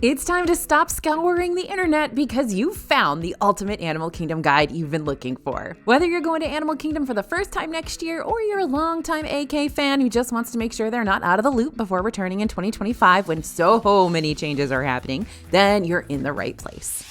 It's time to stop scouring the internet because you found the ultimate Animal Kingdom guide you've been looking for. Whether you're going to Animal Kingdom for the first time next year or you're a longtime AK fan who just wants to make sure they're not out of the loop before returning in 2025 when so many changes are happening, then you're in the right place.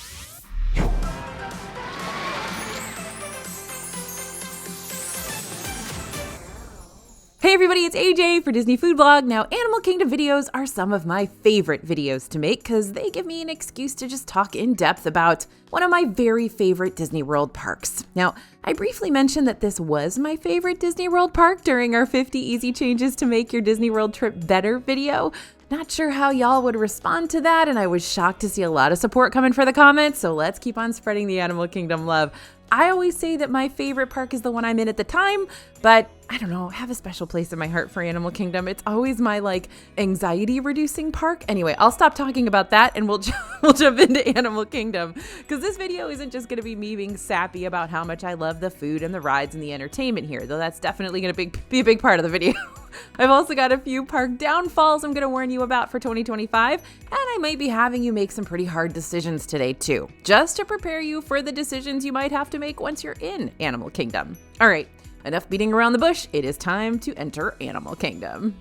Hey everybody, it's AJ for Disney Food Blog. Now, Animal Kingdom videos are some of my favorite videos to make because they give me an excuse to just talk in depth about one of my very favorite Disney World parks. Now, I briefly mentioned that this was my favorite Disney World park during our 50 easy changes to make your Disney World trip better video. Not sure how y'all would respond to that, and I was shocked to see a lot of support coming for the comments, so let's keep on spreading the Animal Kingdom love. I always say that my favorite park is the one I'm in at the time, but I don't know, I have a special place in my heart for Animal Kingdom. It's always my anxiety reducing park. Anyway, I'll stop talking about that and we'll jump into Animal Kingdom because this video isn't just going to be me being sappy about how much I love the food and the rides and the entertainment here, though that's definitely going to be a big part of the video. I've also got a few park downfalls I'm going to warn you about for 2025, and I might be having you make some pretty hard decisions today too, just to prepare you for the decisions you might have to make once you're in Animal Kingdom. All right, enough beating around the bush. It is time to enter Animal Kingdom.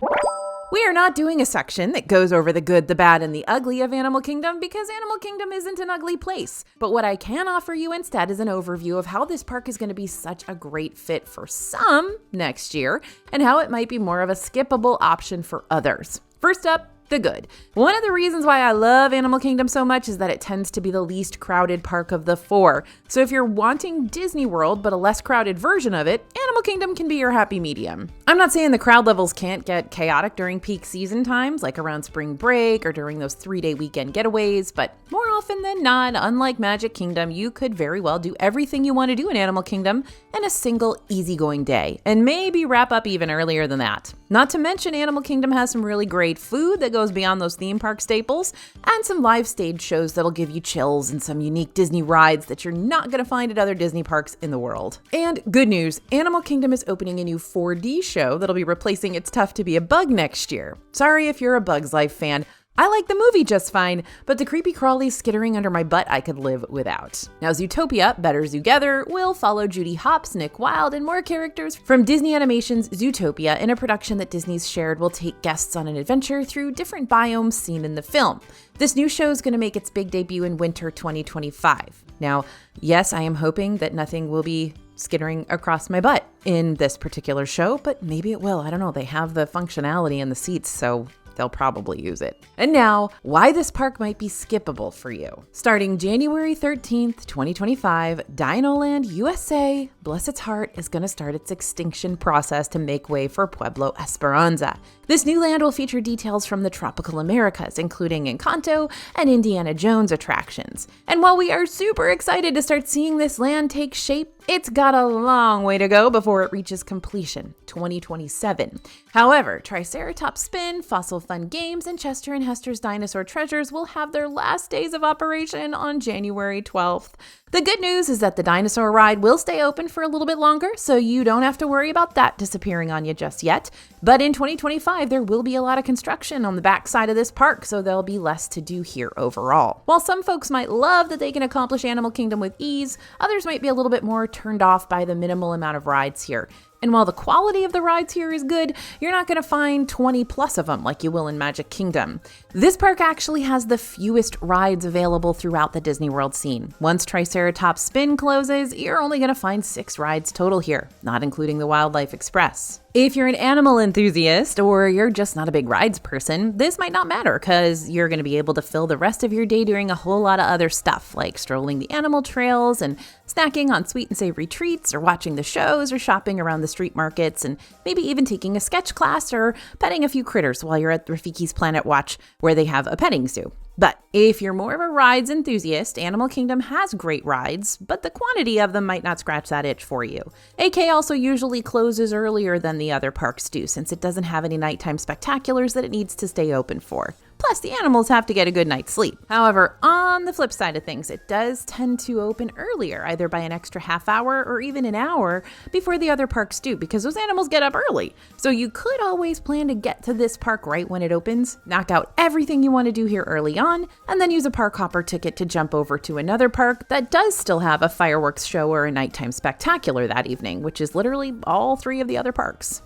We are not doing a section that goes over the good, the bad, and the ugly of Animal Kingdom because Animal Kingdom isn't an ugly place. But what I can offer you instead is an overview of how this park is going to be such a great fit for some next year and how it might be more of a skippable option for others. First up, the good. One of the reasons why I love Animal Kingdom so much is that it tends to be the least crowded park of the four. So if you're wanting Disney World but a less crowded version of it, Animal Kingdom can be your happy medium. I'm not saying the crowd levels can't get chaotic during peak season times, like around spring break or during those 3-day weekend getaways, but more often than not, unlike Magic Kingdom, you could very well do everything you want to do in Animal Kingdom in a single easygoing day, and maybe wrap up even earlier than that. Not to mention, Animal Kingdom has some really great food that goes beyond those theme park staples, and some live stage shows that'll give you chills and some unique Disney rides that you're not going to find at other Disney parks in the world. And good news, Animal Kingdom is opening a new 4D show that'll be replacing It's Tough to Be a Bug next year. Sorry if you're a Bug's Life fan. I like the movie just fine, but the creepy crawlies skittering under my butt I could live without. Now, Zootopia, Better Together will follow Judy Hopps, Nick Wilde, and more characters from Disney Animation's Zootopia in a production that Disney's shared will take guests on an adventure through different biomes seen in the film. This new show is going to make its big debut in winter 2025. Now, yes, I am hoping that nothing will be skittering across my butt in this particular show, but maybe it will. I don't know. They have the functionality in the seats, so they'll probably use it. And now, why this park might be skippable for you. Starting January 13th, 2025, Dinoland USA, bless its heart, is going to start its extinction process to make way for Pueblo Esperanza. This new land will feature details from the tropical Americas, including Encanto and Indiana Jones attractions. And while we are super excited to start seeing this land take shape, it's got a long way to go before it reaches completion, 2027. However, Triceratops Spin, Fossil Fun Games, and Chester and Hester's Dinosaur Treasures will have their last days of operation on January 12th. The good news is that the dinosaur ride will stay open for a little bit longer, so you don't have to worry about that disappearing on you just yet. But in 2025, there will be a lot of construction on the backside of this park, so there'll be less to do here overall. While some folks might love that they can accomplish Animal Kingdom with ease, others might be a little bit more turned off by the minimal amount of rides here. And while the quality of the rides here is good, you're not going to find 20 plus of them like you will in Magic Kingdom. This park actually has the fewest rides available throughout the Disney World scene. Once Triceratops Spin closes, you're only going to find 6 rides total here, not including the Wildlife Express. If you're an animal enthusiast or you're just not a big rides person, this might not matter because you're going to be able to fill the rest of your day doing a whole lot of other stuff like strolling the animal trails and snacking on sweet and savory treats or watching the shows or shopping around the street markets and maybe even taking a sketch class or petting a few critters while you're at Rafiki's Planet Watch where they have a petting zoo. But if you're more of a rides enthusiast, Animal Kingdom has great rides, but the quantity of them might not scratch that itch for you. AK also usually closes earlier than the other parks do since it doesn't have any nighttime spectaculars that it needs to stay open for. Plus, the animals have to get a good night's sleep. However, on the flip side of things, it does tend to open earlier, either by an extra half hour or even an hour before the other parks do, because those animals get up early. So you could always plan to get to this park right when it opens, knock out everything you want to do here early on, and then use a park hopper ticket to jump over to another park that does still have a fireworks show or a nighttime spectacular that evening, which is literally all 3 of the other parks.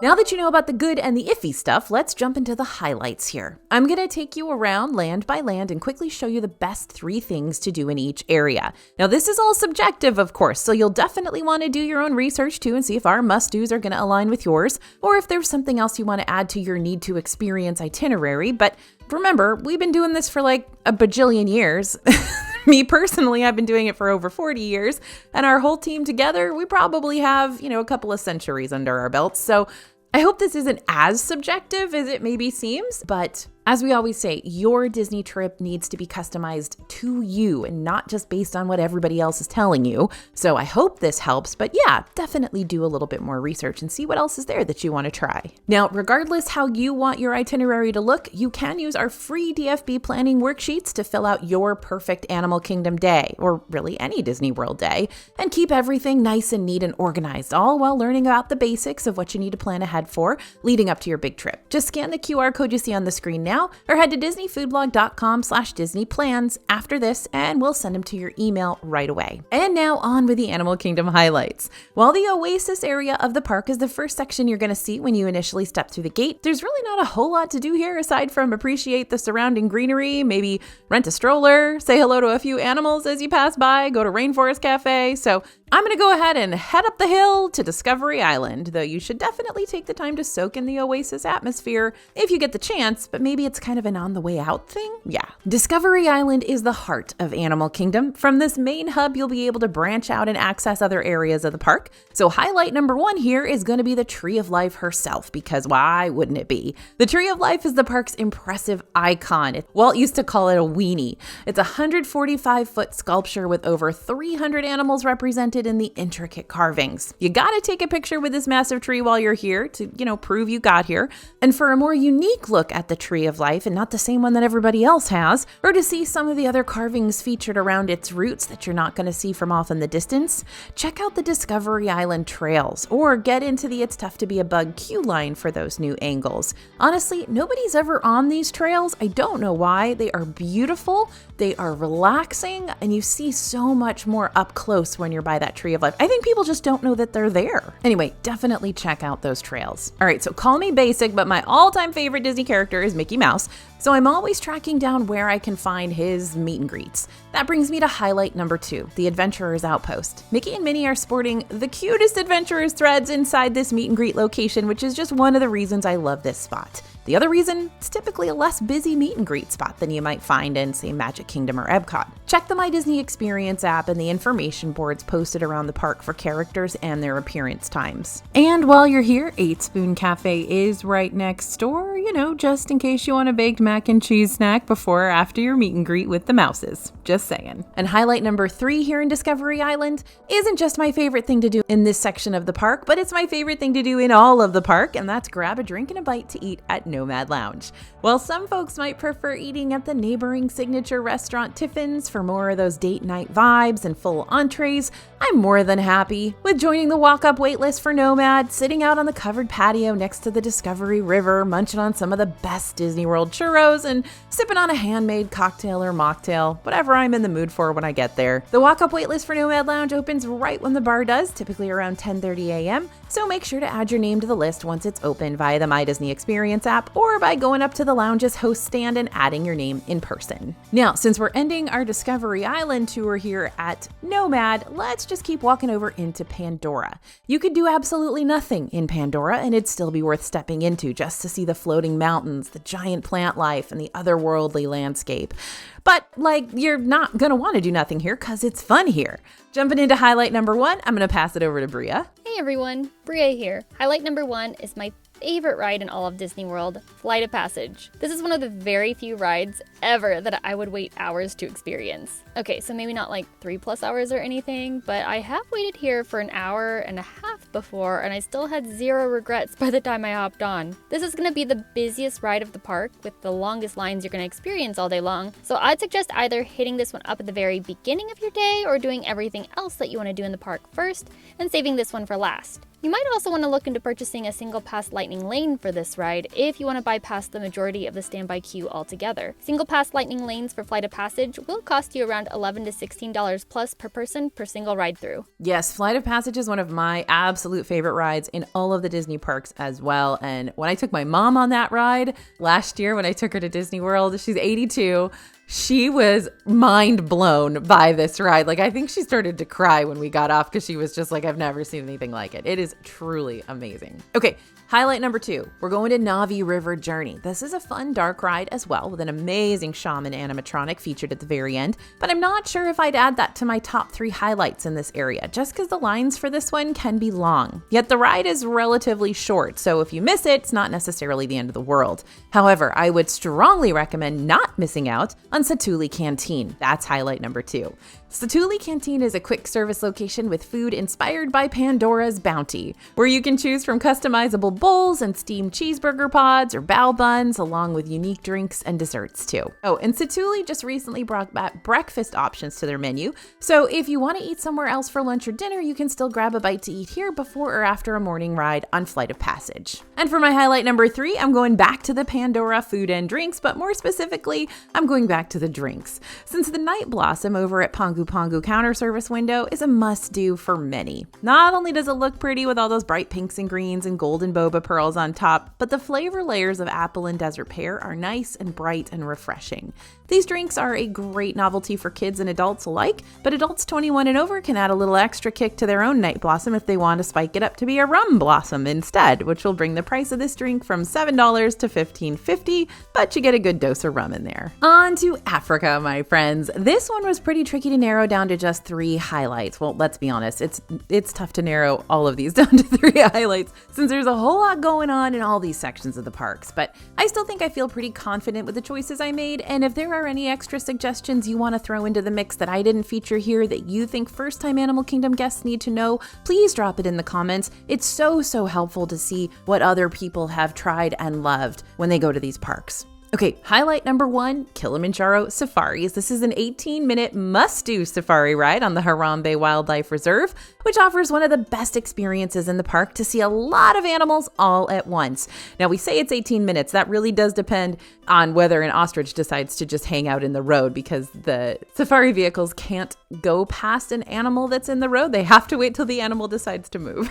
Now that you know about the good and the iffy stuff, let's jump into the highlights here. I'm going to take you around land by land and quickly show you the best 3 things to do in each area. Now, this is all subjective, of course, so you'll definitely want to do your own research too and see if our must-dos are going to align with yours, or if there's something else you want to add to your need-to-experience itinerary. But remember, we've been doing this for like a bajillion years. Me personally, I've been doing it for over 40 years, and our whole team together, we probably have, a couple of centuries under our belts. So I hope this isn't as subjective as it maybe seems, but as we always say, your Disney trip needs to be customized to you and not just based on what everybody else is telling you. So I hope this helps, but yeah, definitely do a little bit more research and see what else is there that you want to try. Now, regardless how you want your itinerary to look, you can use our free DFB planning worksheets to fill out your perfect Animal Kingdom day, or really any Disney World day, and keep everything nice and neat and organized, all while learning about the basics of what you need to plan ahead for leading up to your big trip. Just scan the QR code you see on the screen now, or head to disneyfoodblog.com/DisneyPlans after this, and we'll send them to your email right away. And now on with the Animal Kingdom highlights. While the Oasis area of the park is the first section you're going to see when you initially step through the gate, there's really not a whole lot to do here aside from appreciate the surrounding greenery, maybe rent a stroller, say hello to a few animals as you pass by, go to Rainforest Cafe. So I'm going to go ahead and head up the hill to Discovery Island, though you should definitely take the time to soak in the Oasis atmosphere if you get the chance, but maybe it's kind of an on the way out thing. Yeah. Discovery Island is the heart of Animal Kingdom. From this main hub, you'll be able to branch out and access other areas of the park. So highlight number 1 here is going to be the Tree of Life herself, because why wouldn't it be? The Tree of Life is the park's impressive icon. Walt used to call it a weenie. It's a 145-foot sculpture with over 300 animals represented in the intricate carvings. You gotta take a picture with this massive tree while you're here to, prove you got here. And for a more unique look at the Tree of Life and not the same one that everybody else has, or to see some of the other carvings featured around its roots that you're not gonna see from off in the distance, check out the Discovery Island trails or get into the It's Tough to Be a Bug queue line for those new angles. Honestly, nobody's ever on these trails. I don't know why. They are beautiful, they are relaxing, and you see so much more up close when you're by that Tree of Life. I think people just don't know that they're there. Anyway, definitely check out those trails. All right, so call me basic, but my all-time favorite Disney character is Mickey Mouse, so I'm always tracking down where I can find his meet and greets. That brings me to highlight number 2, the Adventurers Outpost. Mickey and Minnie are sporting the cutest Adventurers threads inside this meet and greet location, which is just one of the reasons I love this spot. The other reason, it's typically a less busy meet and greet spot than you might find in, say, Magic Kingdom or Epcot. Check the My Disney Experience app and the information boards posted around the park for characters and their appearance times. And while you're here, 8 Spoon Cafe is right next door, just in case you want a baked mac and cheese snack before or after your meet and greet with the mouses. Just saying. And highlight number 3 here in Discovery Island isn't just my favorite thing to do in this section of the park, but it's my favorite thing to do in all of the park, and that's grab a drink and a bite to eat at Nomad Lounge. While some folks might prefer eating at the neighboring signature restaurant Tiffin's for more of those date night vibes and full entrees, I'm more than happy with joining the walk-up waitlist for Nomad, sitting out on the covered patio next to the Discovery River, munching on some of the best Disney World churros and sipping on a handmade cocktail or mocktail, whatever I'm in the mood for when I get there. The walk-up waitlist for Nomad Lounge opens right when the bar does, typically around 10:30 a.m., so make sure to add your name to the list once it's open via the My Disney Experience app or by going up to the lounge's host stand and adding your name in person. Now, since we're ending our Discovery Island tour here at Nomad, let's just keep walking over into Pandora. You could do absolutely nothing in Pandora and it'd still be worth stepping into just to see the floating mountains, the giant plant life, and the otherworldly landscape. But you're not gonna want to do nothing here because it's fun here. Jumping into highlight number 1, I'm gonna pass it over to Bria. Hey everyone, Bria here. Highlight number 1 is my favorite ride in all of Disney World, Flight of Passage. This is one of the very few rides ever that I would wait hours to experience. Okay, so maybe not like 3+ hours or anything, but I have waited here for an hour and a half before, and I still had zero regrets by the time I hopped on. This is going to be the busiest ride of the park with the longest lines you're going to experience all day long, so I'd suggest either hitting this one up at the very beginning of your day or doing everything else that you want to do in the park first and saving this one for last. You might also want to look into purchasing a single pass Lightning Lane for this ride if you want to bypass the majority of the standby queue altogether. Single pass Lightning Lanes for Flight of Passage will cost you around $11 to $16 plus per person per single ride through. Yes, Flight of Passage is one of my absolute favorite rides in all of the Disney parks as well. And when I took my mom on that ride last year, when I took her to Disney World, she's 82. She was mind blown by this ride. Like, I think she started to cry when we got off because she was just like, I've never seen anything like it. It is truly amazing. Okay, highlight number 2. We're going to Navi River Journey. This is a fun dark ride as well with an amazing shaman animatronic featured at the very end, but I'm not sure if I'd add that to my top 3 highlights in this area just because the lines for this one can be long. Yet the ride is relatively short, so if you miss it, it's not necessarily the end of the world. However, I would strongly recommend not missing out on Satu'li Canteen. That's highlight number 2. Satu'li Canteen is a quick service location with food inspired by Pandora's Bounty, where you can choose from customizable bowls and steamed cheeseburger pods or bao buns, along with unique drinks and desserts too. Oh, and Satu'li just recently brought back breakfast options to their menu, so if you want to eat somewhere else for lunch or dinner, you can still grab a bite to eat here before or after a morning ride on Flight of Passage. And for my highlight number 3, I'm going back to the Pandora food and drinks, but more specifically, I'm going back to the drinks. Since the Night Blossom over at Pongu counter service window is a must-do for many. Not only does it look pretty with all those bright pinks and greens and golden boba pearls on top, but the flavor layers of apple and desert pear are nice and bright and refreshing. These drinks are a great novelty for kids and adults alike, but adults 21 and over can add a little extra kick to their own Night Blossom if they want to spike it up to be a rum blossom instead, which will bring the price of this drink from $7 to $15.50, but you get a good dose of rum in there. On to Africa, my friends. This one was pretty tricky to narrow down to just 3 highlights. Well, let's be honest, it's tough to narrow all of these down to 3 highlights since there's a whole lot going on in all these sections of the parks, but I still think I feel pretty confident with the choices I made, and if there are any extra suggestions you want to throw into the mix that I didn't feature here that you think first-time Animal Kingdom guests need to know, please drop it in the comments. It's so helpful to see what other people have tried and loved when they go to these parks. Okay, highlight number 1, Kilimanjaro Safaris. This is an 18-minute must-do safari ride on the Harambe Wildlife Reserve, which offers one of the best experiences in the park to see a lot of animals all at once. Now, we say it's 18 minutes. That really does depend on whether an ostrich decides to just hang out in the road, because the safari vehicles can't go past an animal that's in the road. They have to wait till the animal decides to move.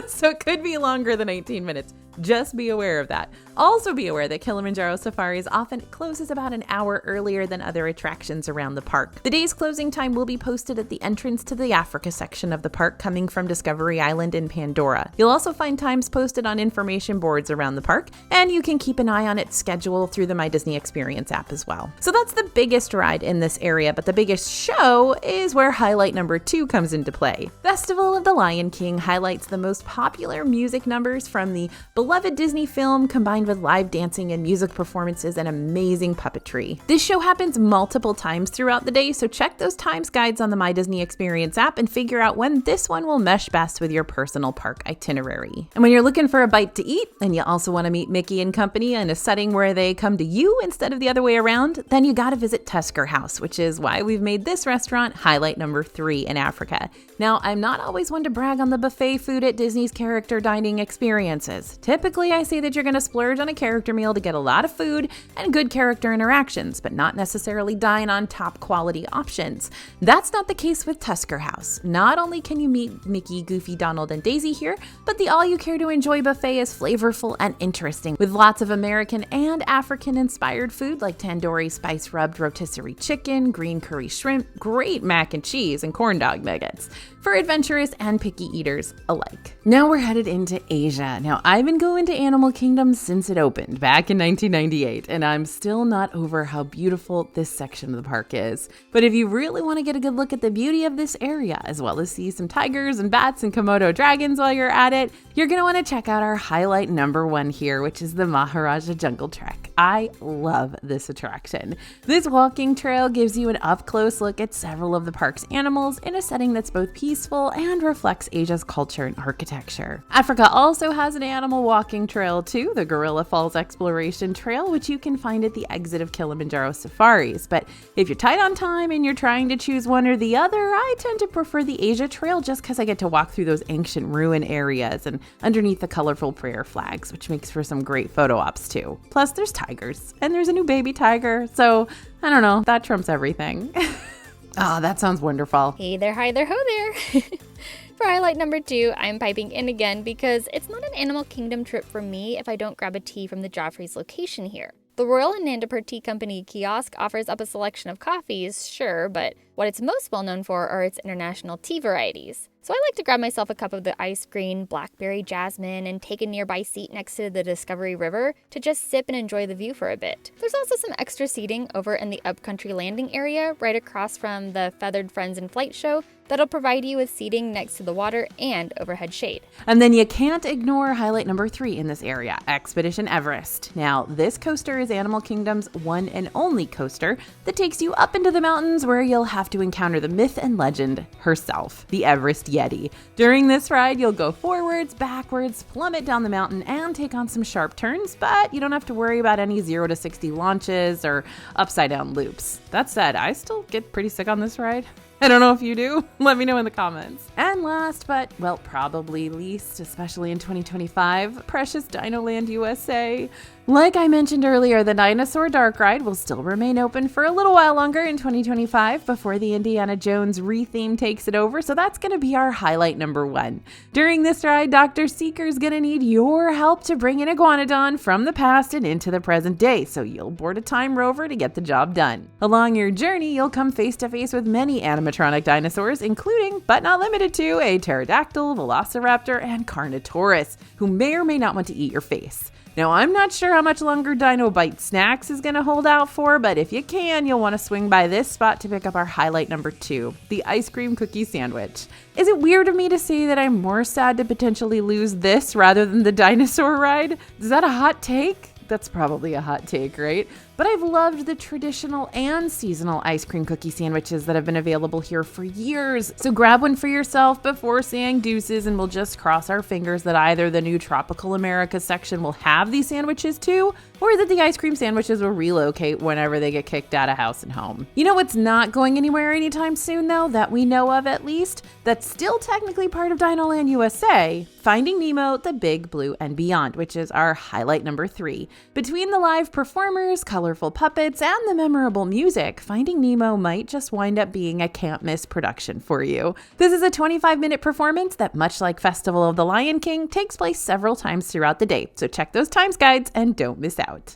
So it could be longer than 18 minutes. Just be aware of that. Also be aware that Kilimanjaro Safaris often closes about an hour earlier than other attractions around the park. The day's closing time will be posted at the entrance to the Africa section of the park coming from Discovery Island in Pandora. You'll also find times posted on information boards around the park, and you can keep an eye on its schedule through the My Disney Experience app as well. So that's the biggest ride in this area, but the biggest show is where highlight number 2 comes into play. Festival of the Lion King highlights the most popular music numbers from the beloved Disney film combined with live dancing and music performances and amazing puppetry. This show happens multiple times throughout the day, so check those times guides on the My Disney Experience app and figure out when this one will mesh best with your personal park itinerary. And when you're looking for a bite to eat and you also want to meet Mickey and company in a setting where they come to you instead of the other way around, then you gotta visit Tusker House, which is why we've made this restaurant highlight number 3 in Africa. Now, I'm not always one to brag on the buffet food at Disney's character dining experiences. Typically, I say that you're going to splurge on a character meal to get a lot of food and good character interactions, but not necessarily dine on top quality options. That's not the case with Tusker House. Not only can you meet Mickey, Goofy, Donald, and Daisy here, but the All You Care to Enjoy buffet is flavorful and interesting, with lots of American and African-inspired food like tandoori spice-rubbed rotisserie chicken, green curry shrimp, great mac and cheese, and corn dog nuggets for adventurous and picky eaters alike. Now we're headed into Asia. Now, I've been going to Animal Kingdom since it opened back in 1998, and I'm still not over how beautiful this section of the park is. But if you really want to get a good look at the beauty of this area, as well as see some tigers and bats and Komodo dragons while you're at it, you're going to want to check out our highlight number 1 here, which is the Maharaja Jungle Trek. I love this attraction. This walking trail gives you an up-close look at several of the park's animals in a setting that's both peaceful and reflects Asia's culture and architecture. Africa also has an animal walking trail too, the Gorilla Falls Exploration Trail, which you can find at the exit of Kilimanjaro Safaris. But if you're tight on time and you're trying to choose one or the other, I tend to prefer the Asia Trail just because I get to walk through those ancient ruin areas and underneath the colorful prayer flags, which makes for some great photo ops too. Plus, there's tigers, and there's a new baby tiger, so I don't know, that trumps everything. Oh, that sounds wonderful. Hey there, hi there, ho there. For highlight number 2, I'm piping in again because it's not an Animal Kingdom trip for me if I don't grab a tea from the Joffrey's location here. The Royal Anandapur Tea Company kiosk offers up a selection of coffees, sure, but what it's most well known for are its international tea varieties. So I like to grab myself a cup of the ice green blackberry jasmine and take a nearby seat next to the Discovery River to just sip and enjoy the view for a bit. There's also some extra seating over in the Upcountry Landing area right across from the Feathered Friends in Flight show that'll provide you with seating next to the water and overhead shade. And then you can't ignore highlight number 3 in this area, Expedition Everest. Now, this coaster is Animal Kingdom's one and only coaster that takes you up into the mountains where you'll have to encounter the myth and legend herself, the Everest Yeti. During this ride, you'll go forwards, backwards, plummet down the mountain, and take on some sharp turns, but you don't have to worry about any 0 to 60 launches or upside down loops. That said, I still get pretty sick on this ride. I don't know if you do. Let me know in the comments. And last, but well, probably least, especially in 2025, precious Dinoland USA. Like I mentioned earlier, the Dinosaur Dark Ride will still remain open for a little while longer in 2025 before the Indiana Jones re-theme takes it over, so that's going to be our highlight number 1. During this ride, Dr. Seeker's going to need your help to bring an iguanodon from the past and into the present day, so you'll board a time rover to get the job done. Along your journey, you'll come face to face with many animatronic dinosaurs, including, but not limited to, a pterodactyl, velociraptor, and carnotaurus, who may or may not want to eat your face. Now, I'm not sure how much longer Dino Bite Snacks is going to hold out for, but if you can, you'll want to swing by this spot to pick up our highlight number 2, the ice cream cookie sandwich. Is it weird of me to say that I'm more sad to potentially lose this rather than the dinosaur ride? Is that a hot take? That's probably a hot take, right? But I've loved the traditional and seasonal ice cream cookie sandwiches that have been available here for years. So grab one for yourself before saying deuces, and we'll just cross our fingers that either the new Tropical America section will have these sandwiches too, or that the ice cream sandwiches will relocate whenever they get kicked out of house and home. You know what's not going anywhere anytime soon though, that we know of at least, that's still technically part of Dinoland USA? Finding Nemo, The Big Blue and Beyond, which is our highlight number 3. Between the live performers, colorful puppets, and the memorable music, Finding Nemo might just wind up being a can't-miss production for you. This is a 25-minute performance that, much like Festival of the Lion King, takes place several times throughout the day, so check those times guides and don't miss out.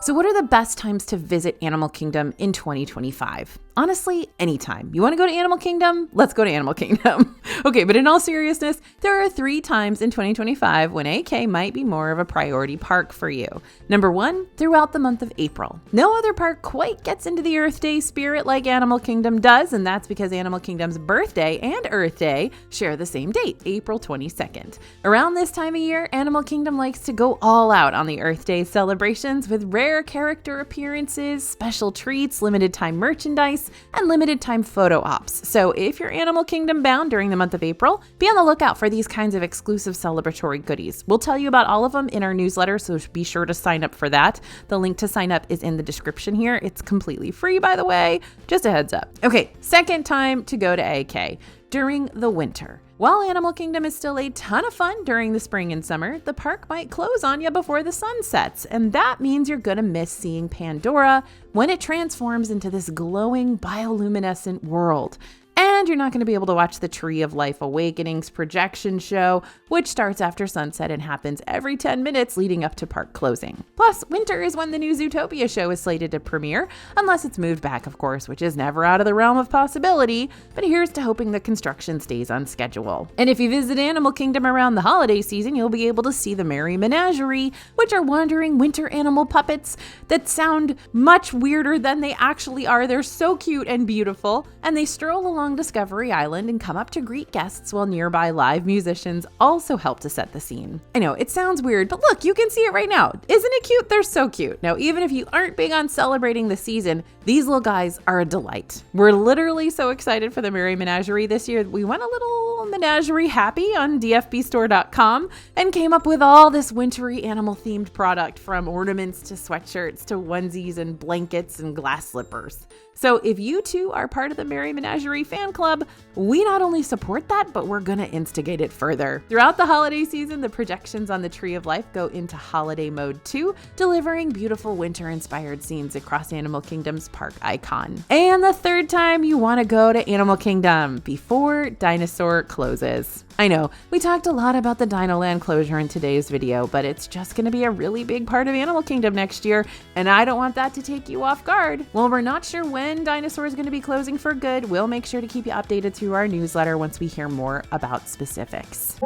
So what are the best times to visit Animal Kingdom in 2025? Honestly, anytime. You want to go to Animal Kingdom? Let's go to Animal Kingdom. Okay, but in all seriousness, there are 3 times in 2025 when AK might be more of a priority park for you. Number 1, throughout the month of April. No other park quite gets into the Earth Day spirit like Animal Kingdom does, and that's because Animal Kingdom's birthday and Earth Day share the same date, April 22nd. Around this time of year, Animal Kingdom likes to go all out on the Earth Day celebrations with rare character appearances, special treats, limited time merchandise, and limited time photo ops. So if you're Animal Kingdom bound during the month of April, be on the lookout for these kinds of exclusive celebratory goodies. We'll tell you about all of them in our newsletter, so be sure to sign up for that. The link to sign up is in the description here. It's completely free, by the way. Just a heads up. Okay, second time to go to AK, during the winter. While Animal Kingdom is still a ton of fun during the spring and summer, the park might close on you before the sun sets, and that means you're gonna miss seeing Pandora when it transforms into this glowing bioluminescent world. And you're not going to be able to watch the Tree of Life Awakenings projection show, which starts after sunset and happens every 10 minutes leading up to park closing. Plus, winter is when the new Zootopia show is slated to premiere, unless it's moved back, of course, which is never out of the realm of possibility, but here's to hoping the construction stays on schedule. And if you visit Animal Kingdom around the holiday season, you'll be able to see the Merry Menagerie, which are wandering winter animal puppets that sound much weirder than they actually are. They're so cute and beautiful, and they stroll along to Discovery Island and come up to greet guests while nearby live musicians also help to set the scene. I know, it sounds weird, but look, you can see it right now. Isn't it cute? They're so cute. Now, even if you aren't big on celebrating the season, these little guys are a delight. We're literally so excited for the Merry Menagerie this year. We went a little menagerie happy on dfbstore.com and came up with all this wintry animal-themed product, from ornaments to sweatshirts to onesies and blankets and glass slippers. So if you too are part of the Merry Menagerie fan club, we not only support that, but we're going to instigate it further. Throughout the holiday season, the projections on the Tree of Life go into holiday mode too, delivering beautiful winter-inspired scenes across Animal Kingdom's park icon. And the third time you want to go to Animal Kingdom before Dinosaur closes. I know, we talked a lot about the Dinoland closure in today's video, but it's just going to be a really big part of Animal Kingdom next year, and I don't want that to take you off guard. Well, we're not sure when Dinosaur is going to be closing for good. We'll make sure to keep you updated through our newsletter once we hear more about specifics.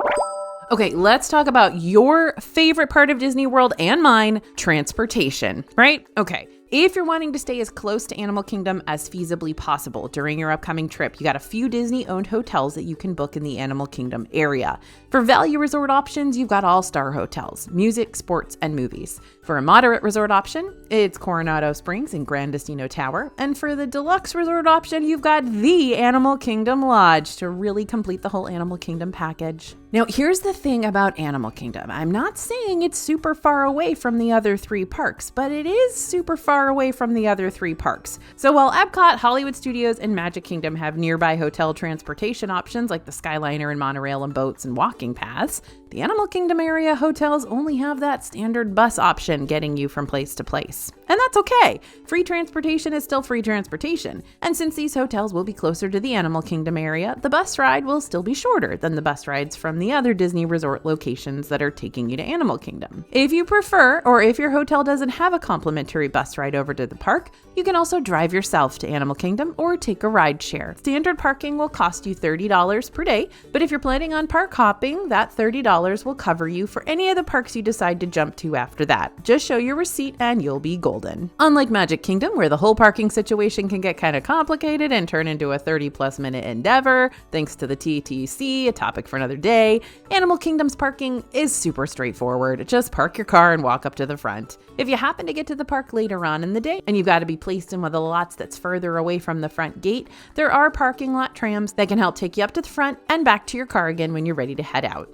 Okay, let's talk about your favorite part of Disney World and mine, transportation, right? Okay. If you're wanting to stay as close to Animal Kingdom as feasibly possible during your upcoming trip, you got a few Disney-owned hotels that you can book in the Animal Kingdom area. For value resort options, you've got all-star hotels, music, sports, and movies. For a moderate resort option, it's Coronado Springs and Grand Destino Tower. And for the deluxe resort option, you've got the Animal Kingdom Lodge to really complete the whole Animal Kingdom package. Now, here's the thing about Animal Kingdom. I'm not saying it's super far away from the other three parks, but it is super far away from the other three parks. So while Epcot, Hollywood Studios, and Magic Kingdom have nearby hotel transportation options like the Skyliner and monorail and boats and walking paths, the Animal Kingdom area hotels only have that standard bus option getting you from place to place. And that's okay. Free transportation is still free transportation. And since these hotels will be closer to the Animal Kingdom area, the bus ride will still be shorter than the bus rides from the other Disney resort locations that are taking you to Animal Kingdom. If you prefer, or if your hotel doesn't have a complimentary bus ride over to the park, you can also drive yourself to Animal Kingdom or take a ride share. Standard parking will cost you $30 per day, but if you're planning on park hopping, that $30 will cover you for any of the parks you decide to jump to after that. Just show your receipt and you'll be golden. Unlike Magic Kingdom, where the whole parking situation can get kind of complicated and turn into a 30+ minute endeavor, thanks to the TTC, a topic for another day, Animal Kingdom's parking is super straightforward. Just park your car and walk up to the front. If you happen to get to the park later on in the day and you've got to be placed in one of the lots that's further away from the front gate, there are parking lot trams that can help take you up to the front and back to your car again when you're ready to head out.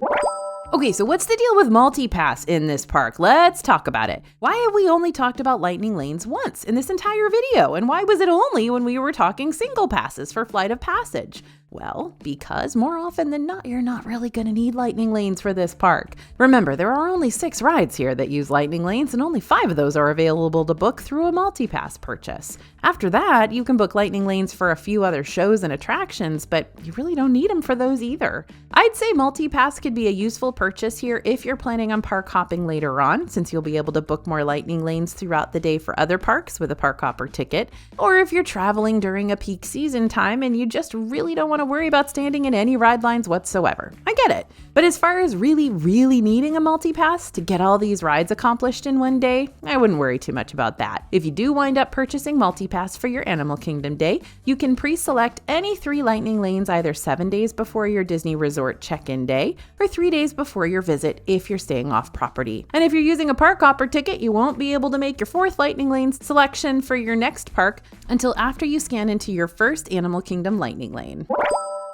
Okay, so what's the deal with multi-pass in this park? Let's talk about it. Why have we only talked about lightning lanes once in this entire video? And why was it only when we were talking single passes for Flight of Passage? Well, because more often than not, you're not really going to need lightning lanes for this park. Remember, there are only 6 rides here that use lightning lanes, and only 5 of those are available to book through a multi-pass purchase. After that, you can book lightning lanes for a few other shows and attractions, but you really don't need them for those either. I'd say multi-pass could be a useful purchase here if you're planning on park hopping later on, since you'll be able to book more lightning lanes throughout the day for other parks with a park hopper ticket, or if you're traveling during a peak season time and you just really don't want to worry about standing in any ride lines whatsoever. I get it. But as far as really needing a multi-pass to get all these rides accomplished in one day, I wouldn't worry too much about that. If you do wind up purchasing multi-pass for your Animal Kingdom day, you can pre-select any 3 lightning lanes either 7 days before your Disney Resort check-in day or 3 days before your visit if you're staying off property. And if you're using a park hopper ticket, you won't be able to make your 4th lightning lane selection for your next park until after you scan into your first Animal Kingdom lightning lane.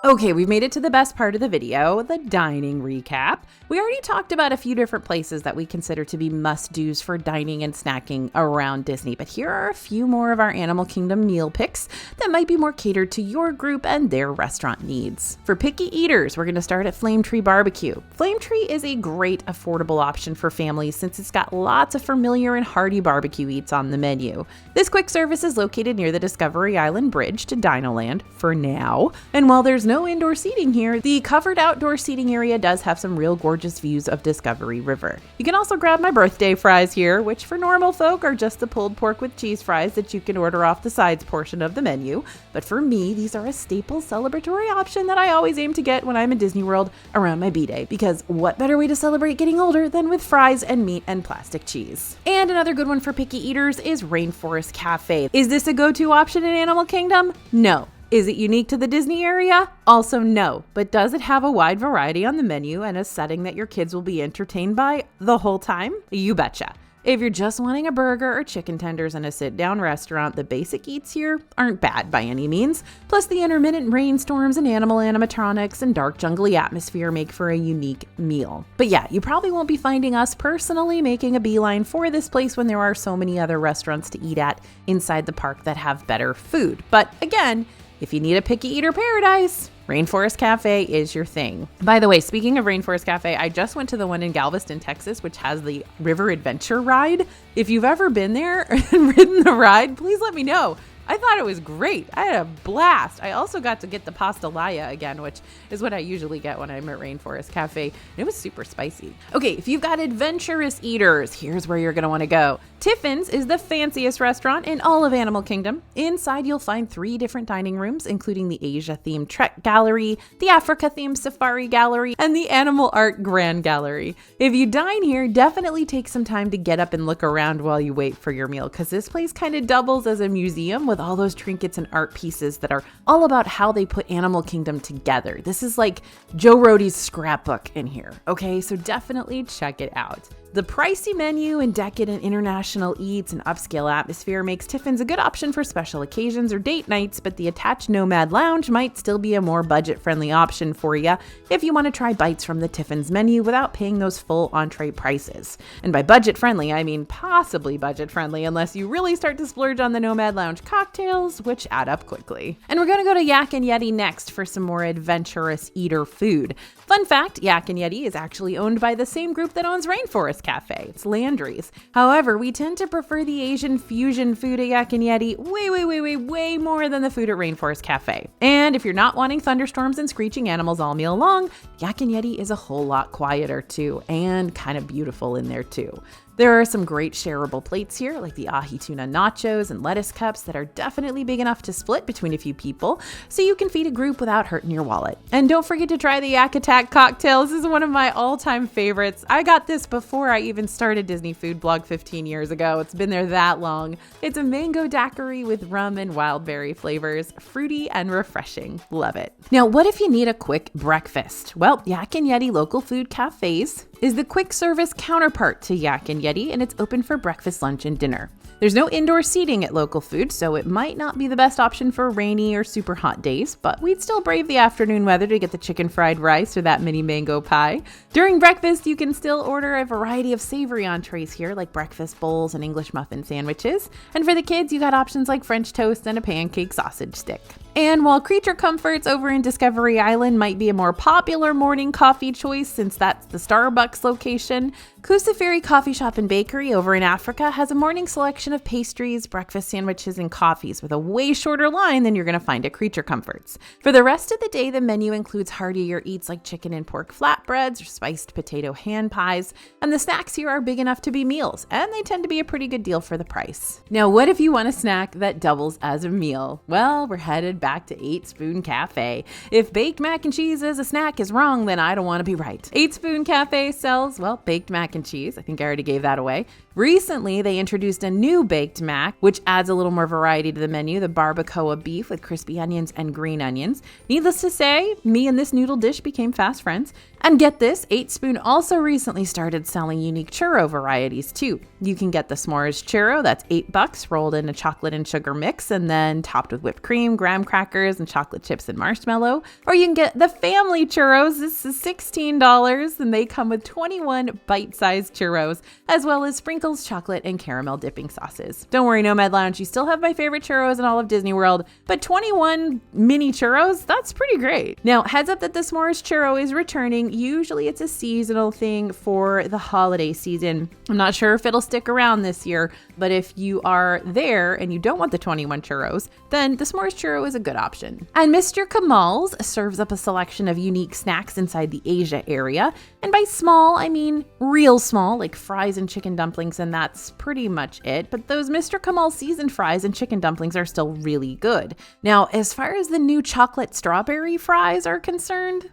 Okay, we've made it to the best part of the video, the dining recap. We already talked about a few different places that we consider to be must-dos for dining and snacking around Disney, but here are a few more of our Animal Kingdom meal picks that might be more catered to your group and their restaurant needs. For picky eaters, we're going to start at Flame Tree Barbecue. Flame Tree is a great affordable option for families since it's got lots of familiar and hearty barbecue eats on the menu. This quick service is located near the Discovery Island Bridge to Dinoland for now, and while there's no indoor seating here, the covered outdoor seating area does have some real gorgeous views of Discovery River. You can also grab my birthday fries here, which for normal folk are just the pulled pork with cheese fries that you can order off the sides portion of the menu. But for me, these are a staple celebratory option that I always aim to get when I'm in Disney World around my B-Day, because what better way to celebrate getting older than with fries and meat and plastic cheese? And another good one for picky eaters is Rainforest Cafe. Is this a go-to option in Animal Kingdom? No. Is it unique to the Disney area? Also no, but does it have a wide variety on the menu and a setting that your kids will be entertained by the whole time? You betcha. If you're just wanting a burger or chicken tenders in a sit-down restaurant, the basic eats here aren't bad by any means. Plus the intermittent rainstorms and animal animatronics and dark jungly atmosphere make for a unique meal. But yeah, you probably won't be finding us personally making a beeline for this place when there are so many other restaurants to eat at inside the park that have better food. But again, if you need a picky eater paradise, Rainforest Cafe is your thing. By the way, speaking of Rainforest Cafe, I just went to the one in Galveston, Texas, which has the River Adventure ride. If you've ever been there and ridden the ride, please let me know. I thought it was great. I had a blast. I also got to get the pastelaya again, which is what I usually get when I'm at Rainforest Cafe. And it was super spicy. Okay, if you've got adventurous eaters, here's where you're going to want to go. Tiffin's is the fanciest restaurant in all of Animal Kingdom. Inside, you'll find 3 different dining rooms, including the Asia-themed Trek Gallery, the Africa-themed Safari Gallery, and the Animal Art Grand Gallery. If you dine here, definitely take some time to get up and look around while you wait for your meal, because this place kind of doubles as a museum with all those trinkets and art pieces that are all about how they put Animal Kingdom together. This is like Joe Rohde's scrapbook in here, okay? So definitely check it out. The pricey menu and decadent international eats and upscale atmosphere makes Tiffin's a good option for special occasions or date nights, but the attached Nomad Lounge might still be a more budget-friendly option for you if you want to try bites from the Tiffin's menu without paying those full entree prices. And by budget-friendly, I mean possibly budget-friendly unless you really start to splurge on the Nomad Lounge cocktails, which add up quickly. And we're going to go to Yak and Yeti next for some more adventurous eater food. Fun fact, Yak and Yeti is actually owned by the same group that owns Rainforest Cafe. It's Landry's. However, we tend to prefer the Asian fusion food at Yak and Yeti way more than the food at Rainforest Cafe. And if you're not wanting thunderstorms and screeching animals all meal long, Yak and Yeti is a whole lot quieter too, and kind of beautiful in there too. There are some great shareable plates here, like the ahi tuna nachos and lettuce cups that are definitely big enough to split between a few people, so you can feed a group without hurting your wallet. And don't forget to try the Yak Attack cocktail. This is one of my all-time favorites. I got this before I even started Disney Food Blog 15 years ago. It's been there that long. It's a mango daiquiri with rum and wild berry flavors, fruity and refreshing. Love it. Now, what if you need a quick breakfast? Well, Yak and Yeti Local Food Cafes is the quick service counterpart to Yak and Yeti, and it's open for breakfast, lunch, and dinner. There's no indoor seating at Local Food, so it might not be the best option for rainy or super hot days, but we'd still brave the afternoon weather to get the chicken fried rice or that mini mango pie. During breakfast, you can still order a variety of savory entrees here, like breakfast bowls and English muffin sandwiches. And for the kids, you got options like French toast and a pancake sausage stick. And while Creature Comforts over in Discovery Island might be a more popular morning coffee choice since that's the Starbucks location, Kusafiri Coffee Shop and Bakery over in Africa has a morning selection of pastries, breakfast sandwiches, and coffees with a way shorter line than you're going to find at Creature Comforts. For the rest of the day, the menu includes heartier eats like chicken and pork flatbreads or spiced potato hand pies, and the snacks here are big enough to be meals, and they tend to be a pretty good deal for the price. Now, what if you want a snack that doubles as a meal? Well, we're headed back to 8 Spoon Cafe. If baked mac and cheese as a snack is wrong, then I don't want to be right. 8 Spoon Cafe sells, well, baked mac and cheese. I think I already gave that away. Recently, they introduced a new baked mac, which adds a little more variety to the menu, the barbacoa beef with crispy onions and green onions. Needless to say, me and this noodle dish became fast friends. And get this, 8 Spoon also recently started selling unique churro varieties too. You can get the s'mores churro, that's $8, rolled in a chocolate and sugar mix and then topped with whipped cream, graham crackers, and chocolate chips and marshmallow. Or you can get the family churros. This is $16, and they come with 21 bite-sized churros, as well as sprinkles, chocolate, and caramel dipping sauces. Don't worry, Nomad Lounge, you still have my favorite churros in all of Disney World, but 21 mini churros, that's pretty great. Now, heads up that the s'mores churro is returning. Usually it's a seasonal thing for the holiday season. I'm not sure if it'll stick around this year, but if you are there and you don't want the 21 churros, then the s'mores churro is a good option. And Mr. Kamal's serves up a selection of unique snacks inside the Asia area. And by small, I mean real small, like fries and chicken dumplings, and that's pretty much it. But those Mr. Kamal seasoned fries and chicken dumplings are still really good. Now, as far as the new chocolate strawberry fries are concerned,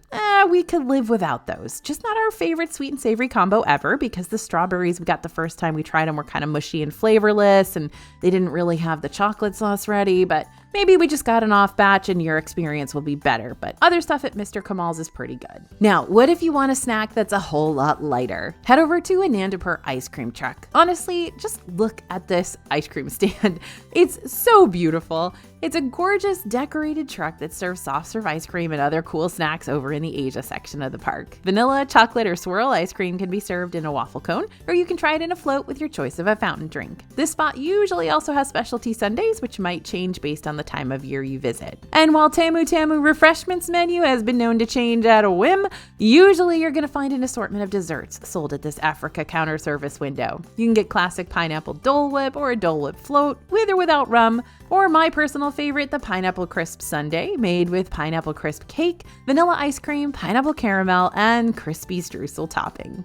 we could live without those. Just not our favorite sweet and savory combo ever, because the strawberries we got the first time we tried them were kind of mushy and flavorless, and they didn't really have the chocolate sauce ready. But maybe we just got an off batch and your experience will be better, but other stuff at Mr. Kamal's is pretty good. Now, what if you want a snack that's a whole lot lighter? Head over to Anandapur ice cream truck. Honestly, just look at this ice cream stand. It's so beautiful. It's a gorgeous decorated truck that serves soft serve ice cream and other cool snacks over in the Asia section of the park. Vanilla, chocolate, or swirl ice cream can be served in a waffle cone, or you can try it in a float with your choice of a fountain drink. This spot usually also has specialty sundaes, which might change based on the time of year you visit. And while Tamu Tamu Refreshments menu has been known to change at a whim, usually you're going to find an assortment of desserts sold at this Africa counter service window. You can get classic pineapple Dole Whip or a Dole Whip float, with or without rum, or my personal favorite, the pineapple crisp sundae, made with pineapple crisp cake, vanilla ice cream, pineapple caramel, and crispy streusel topping.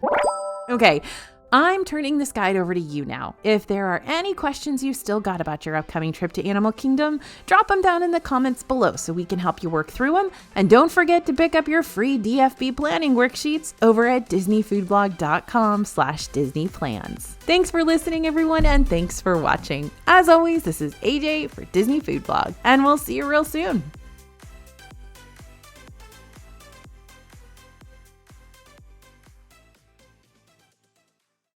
Okay, I'm turning this guide over to you now. If there are any questions you've still got about your upcoming trip to Animal Kingdom, drop them down in the comments below so we can help you work through them. And don't forget to pick up your free DFB planning worksheets over at disneyfoodblog.com/DisneyPlans. Thanks for listening, everyone, and thanks for watching. As always, this is AJ for Disney Food Blog, and we'll see you real soon.